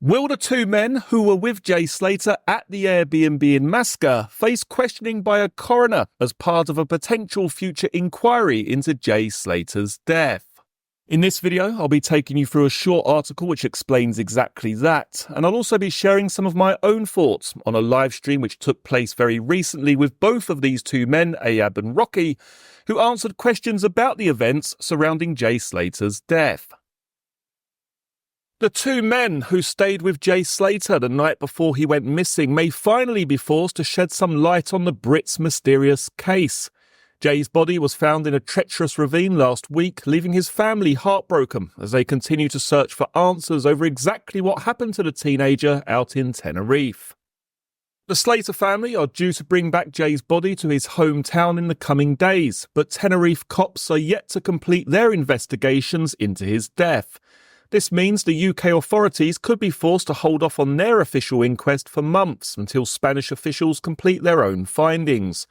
Will the two men who were with Jay Slater at the Airbnb in Masca face questioning by a coroner as part of a potential future inquiry into Jay Slater's death? In this video, I'll be taking you through a short article which explains exactly that, and I'll also be sharing some of my own thoughts on a live stream which took place very recently with both of these two men, Ayab and Rocky, who answered questions about the events surrounding Jay Slater's death. The two men who stayed with Jay Slater the night before he went missing may finally be forced to shed some light on the Brits' mysterious case. Jay's body was found in a treacherous ravine last week, leaving his family heartbroken as they continue to search for answers over exactly what happened to the teenager out in Tenerife. The Slater family are due to bring back Jay's body to his hometown in the coming days, but Tenerife cops are yet to complete their investigations into his death. This means the UK authorities could be forced to hold off on their official inquest for months until Spanish officials complete their own findings.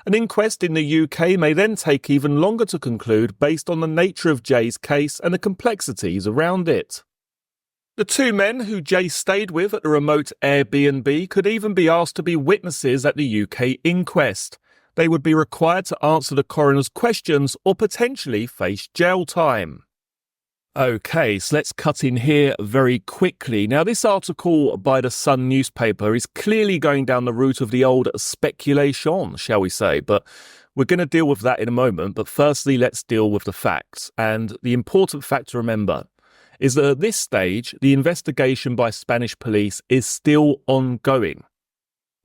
An inquest in the UK may then take even longer to conclude based on the nature of Jay's case and the complexities around it. The two men who Jay stayed with at the remote Airbnb could even be asked to be witnesses at the UK inquest. They would be required to answer the coroner's questions or potentially face jail time. Okay, so let's cut in here very quickly. Now, this article by the Sun newspaper is clearly going down the route of the old speculation, shall we say, but we're going to deal with that in a moment. But firstly, let's deal with the facts. And the important fact to remember is that at this stage, the investigation by Spanish police is still ongoing.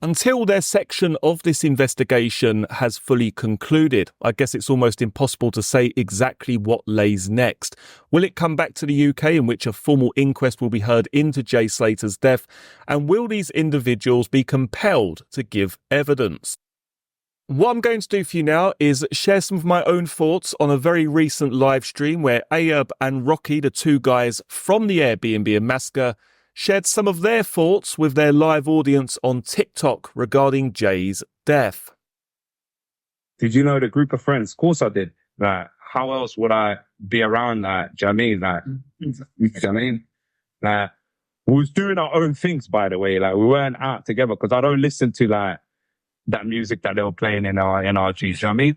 Until their section of this investigation has fully concluded, I guess it's almost impossible to say exactly what lays next. Will it come back to the UK in which a formal inquest will be heard into Jay Slater's death? And will these individuals be compelled to give evidence? What I'm going to do for you now is share some of my own thoughts on a very recent live stream where Ayab and Rocky, the two guys from the Airbnb in Masca, shared some of their thoughts with their live audience on TikTok regarding Jay's death. Did you know the group of friends? Of course I did. Like, how else would I be around that? Do you know what I mean? Like, you know what I mean? Like, we was doing our own things, by the way. Like, we weren't out together because I don't listen to like that music that they were playing in our NRGs. You know what I mean?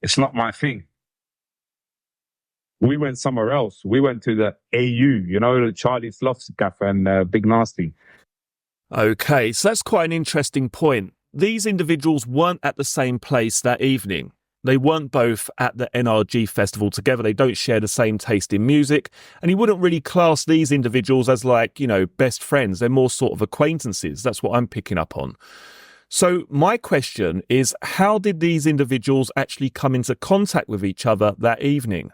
It's not my thing. We went somewhere else. We went to the AU, you know, the Charlie Fluff's cafe and Big Nasty. Okay, so that's quite an interesting point. These individuals weren't at the same place that evening. They weren't both at the NRG festival together. They don't share the same taste in music. And you wouldn't really class these individuals as like, you know, best friends. They're more sort of acquaintances. That's what I'm picking up on. So my question is, how did these individuals actually come into contact with each other that evening?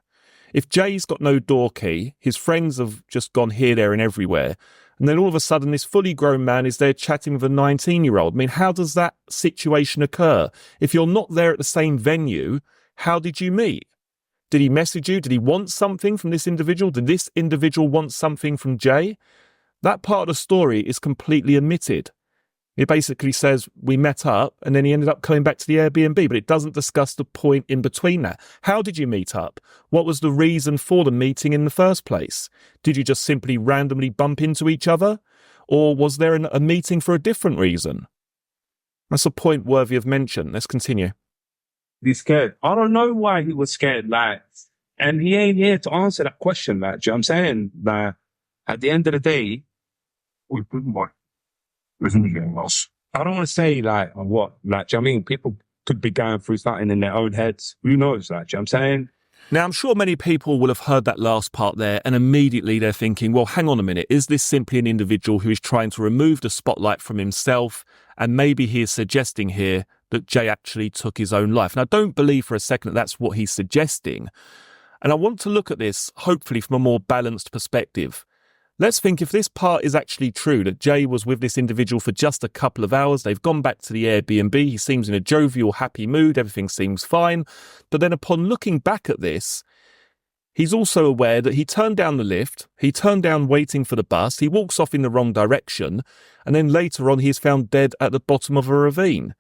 If Jay's got no door key, his friends have just gone here, there and everywhere, and then all of a sudden this fully grown man is there chatting with a 19-year-old. I mean, how does that situation occur? If you're not there at the same venue, how did you meet? Did he message you? Did he want something from this individual? Did this individual want something from Jay? That part of the story is completely omitted. It basically says we met up and then he ended up coming back to the Airbnb, but it doesn't discuss the point in between that. How did you meet up? What was the reason for the meeting in the first place? Did you just simply randomly bump into each other? Or was there a meeting for a different reason? That's a point worthy of mention. Let's continue. He's scared. I don't know why he was scared, like, and he ain't here to answer that question, like, do you know what I'm saying? Like, at the end of the day, we couldn't work. I don't want to say like what, like, do you know what I mean? People could be going through something in their own heads. Who knows, like, do you know what I'm saying? Now, I'm sure many people will have heard that last part there and immediately they're thinking, well, hang on a minute. Is this simply an individual who is trying to remove the spotlight from himself? And maybe he is suggesting here that Jay actually took his own life. And I don't believe for a second that that's what he's suggesting. And I want to look at this, hopefully from a more balanced perspective. Let's think if this part is actually true, that Jay was with this individual for just a couple of hours. They've gone back to the Airbnb. He seems in a jovial, happy mood. Everything seems fine. But then upon looking back at this, he's also aware that he turned down the lift. He turned down waiting for the bus. He walks off in the wrong direction. And then later on, he is found dead at the bottom of a ravine.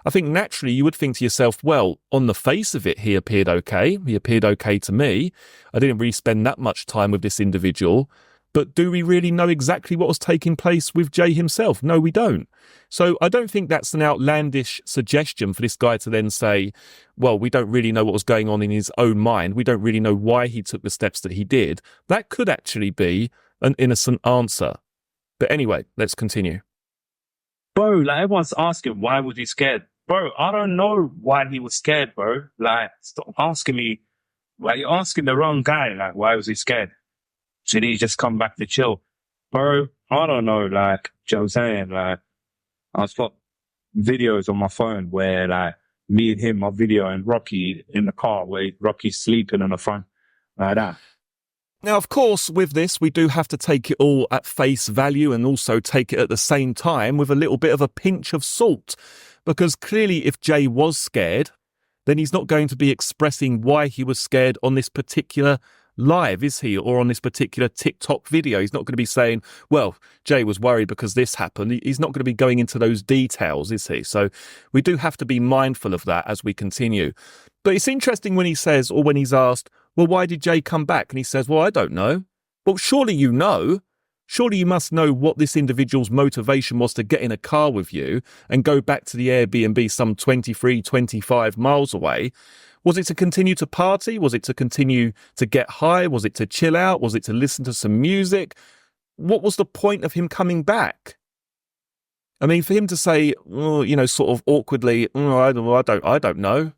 I think naturally you would think to yourself, well, on the face of it, he appeared okay. He appeared okay to me. I didn't really spend that much time with this individual. But do we really know exactly what was taking place with Jay himself? No, we don't. So I don't think that's an outlandish suggestion for this guy to then say, well, we don't really know what was going on in his own mind. We don't really know why he took the steps that he did. That could actually be an innocent answer. But anyway, let's continue. Bro, like everyone's asking, why was he scared? Bro, I don't know why he was scared, bro. Like, stop asking me. Like, you're asking the wrong guy. Like, why was he scared? Should he just come back to chill? Bro, I don't know. Like, do you know what I'm saying? Like, I've got videos on my phone where, like, me and him are videoing Rocky in the car where Rocky's sleeping on the front. Like that. Now, of course, with this, we do have to take it all at face value and also take it at the same time with a little bit of a pinch of salt. Because clearly, if Jay was scared, then he's not going to be expressing why he was scared on this particular live, is he? Or on this particular TikTok video. He's not going to be saying, well, Jay was worried because this happened. He's not going to be going into those details, is he? So we do have to be mindful of that as we continue. But it's interesting when he says, or when he's asked, well, why did Jay come back? And he says, well, I don't know. Well, surely you know. Surely you must know what this individual's motivation was to get in a car with you and go back to the Airbnb some 23, 25 miles away. Was it to continue to party? Was it to continue to get high? Was it to chill out? Was it to listen to some music? What was the point of him coming back? I mean, for him to say, oh, you know, sort of awkwardly, oh, I don't know.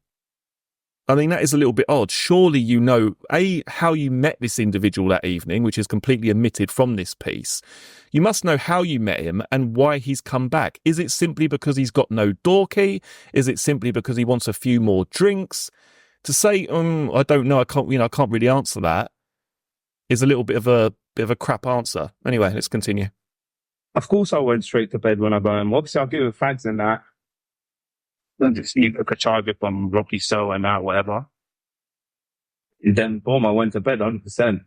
I mean, that is a little bit odd. Surely you know, A, how you met this individual that evening, which is completely omitted from this piece. You must know how you met him and why he's come back. Is it simply because he's got no door key? Is it simply because he wants a few more drinks? To say, I don't know, I can't really answer that, is a little bit of a crap answer. Anyway, let's continue. Of course I went straight to bed when I got home. Obviously I'll give him fags and that. Then just eat a charge up on Rocky Cell and that, whatever. And then, boom, I went to bed 100%.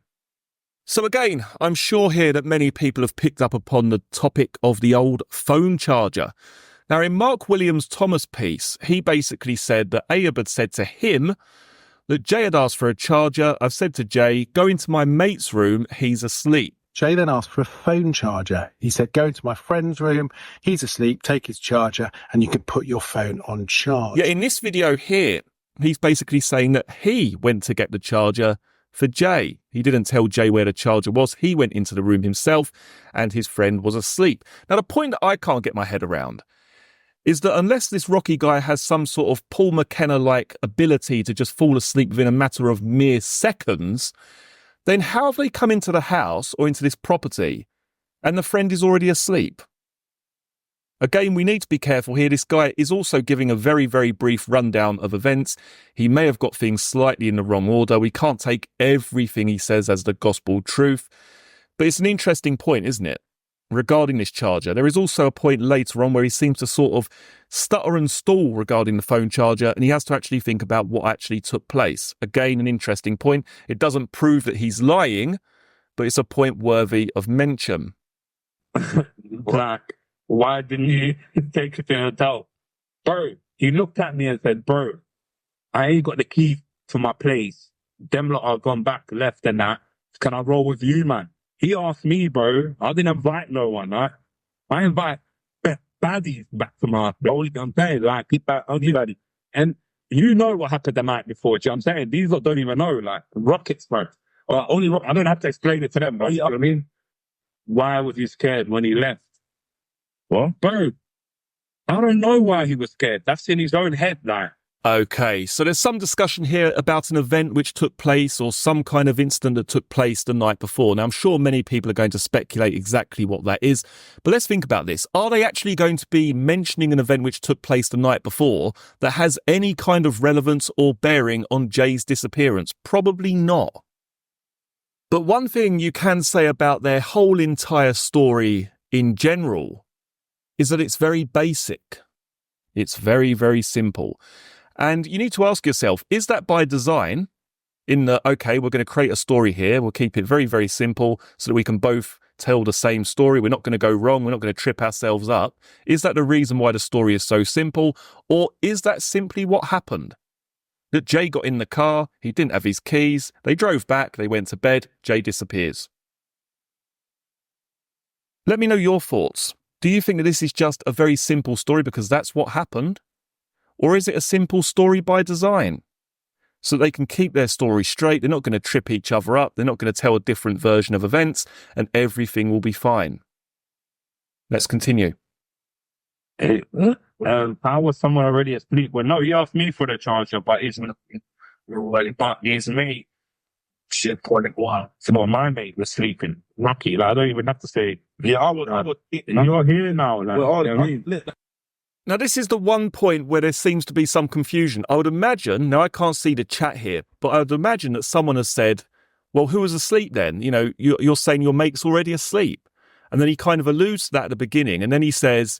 So again, I'm sure here that many people have picked up upon the topic of the old phone charger. Now, in Mark Williams' Thomas piece, he basically said that Ayub had said to him that Jay had asked for a charger. I've said to Jay, go into my mate's room, he's asleep. Jay then asked for a phone charger. He said, go into my friend's room, he's asleep, take his charger, and you can put your phone on charge. Yeah, in this video here, he's basically saying that he went to get the charger for Jay. He didn't tell Jay where the charger was. He went into the room himself, and his friend was asleep. Now, the point that I can't get my head around is that unless this Rocky guy has some sort of Paul McKenna-like ability to just fall asleep within a matter of mere seconds, then how have they come into the house or into this property and the friend is already asleep? Again, we need to be careful here. This guy is also giving a very, very brief rundown of events. He may have got things slightly in the wrong order. We can't take everything he says as the gospel truth. But it's an interesting point, isn't it? Regarding this charger, there is also a point later on where he seems to sort of stutter and stall regarding the phone charger, and he has to actually think about what actually took place. Again, an interesting point. It doesn't prove that he's lying, but it's a point worthy of mention. Like, why didn't you take it to the hotel? Bro, he looked at me and said, bro, I ain't got the key to my place. Them lot are gone back left and that. Can I roll with you, man? He asked me, bro. I didn't invite no one, right? I invite baddies back to my house. I'm saying, like, anybody. And you know what happened the night before. Do you know what I'm saying? These lot don't even know, like, rockets, bro. Or I don't have to explain it to them, bro. You know what I mean? Why was he scared when he left? What? Bro, I don't know why he was scared. That's in his own head, like. Okay, so there's some discussion here about an event which took place or some kind of incident that took place the night before. Now, I'm sure many people are going to speculate exactly what that is, but let's think about this. Are they actually going to be mentioning an event which took place the night before that has any kind of relevance or bearing on Jay's disappearance? Probably not. But one thing you can say about their whole entire story in general is that it's very basic. It's very, very simple. And you need to ask yourself, is that by design? In the, okay, we're going to create a story here. We'll keep it very, very simple so that we can both tell the same story. We're not going to go wrong. We're not going to trip ourselves up. Is that the reason why the story is so simple? Or is that simply what happened? That Jay got in the car, he didn't have his keys, they drove back, they went to bed, Jay disappears. Let me know your thoughts. Do you think that this is just a very simple story because that's what happened? Or is it a simple story by design? So they can keep their story straight, they're not going to trip each other up, they're not going to tell a different version of events, and everything will be fine. Let's continue. I was somewhere already asleep. Well, no, he asked me for the charger, but it's me. Shit, pouring water. So my mate was sleeping. Lucky, like I don't even have to say. Yeah, I was. You're here now. Like, Now, this is the one point where there seems to be some confusion. I would imagine, now I can't see the chat here, but I would imagine that someone has said, well, who was asleep then? You know, you're saying your mate's already asleep. And then he kind of alludes to that at the beginning. And then he says,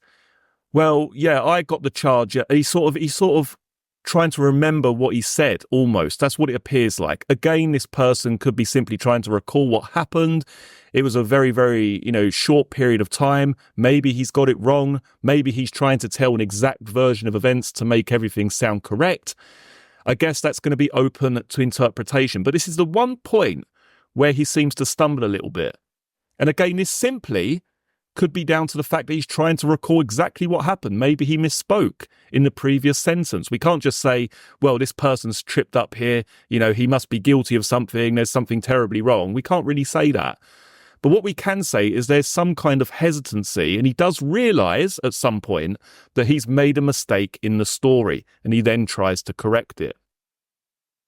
well, yeah, I got the charger. He's sort of trying to remember what he said, almost. That's what it appears like. Again, this person could be simply trying to recall what happened. It was a very, very, short period of time. Maybe he's got it wrong. Maybe he's trying to tell an exact version of events to make everything sound correct. I guess that's going to be open to interpretation. But this is the one point where he seems to stumble a little bit. And again, this simply could be down to the fact that he's trying to recall exactly what happened. Maybe he misspoke in the previous sentence. We can't just say, well, this person's tripped up here. He must be guilty of something. There's something terribly wrong. We can't really say that. But what we can say is there's some kind of hesitancy, and he does realise at some point that he's made a mistake in the story, and he then tries to correct it.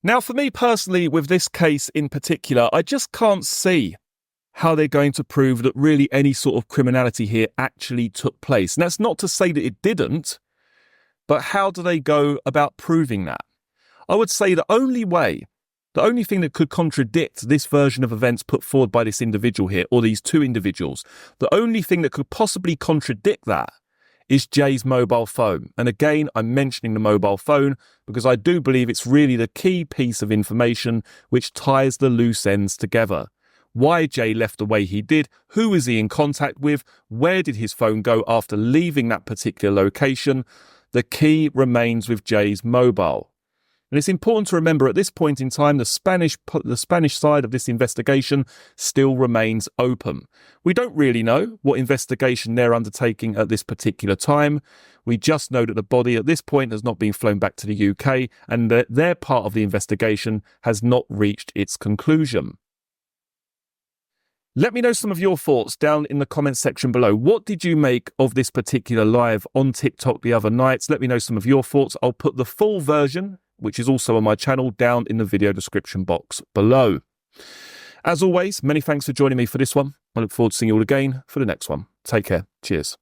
Now, for me personally, with this case in particular, I just can't see how they're going to prove that really any sort of criminality here actually took place. And that's not to say that it didn't, but how do they go about proving that? I would say the only thing that could contradict this version of events put forward by this individual here, or these two individuals, the only thing that could possibly contradict that is Jay's mobile phone. And again, I'm mentioning the mobile phone because I do believe it's really the key piece of information which ties the loose ends together. Why Jay left the way he did, who was he in contact with, where did his phone go after leaving that particular location? The key remains with Jay's mobile. And it's important to remember at this point in time, the Spanish side of this investigation still remains open. We don't really know what investigation they're undertaking at this particular time. We just know that the body at this point has not been flown back to the UK and that their part of the investigation has not reached its conclusion. Let me know some of your thoughts down in the comments section below. What did you make of this particular live on TikTok the other night? Let me know some of your thoughts. I'll put the full version, which is also on my channel, down in the video description box below. As always, many thanks for joining me for this one. I look forward to seeing you all again for the next one. Take care. Cheers.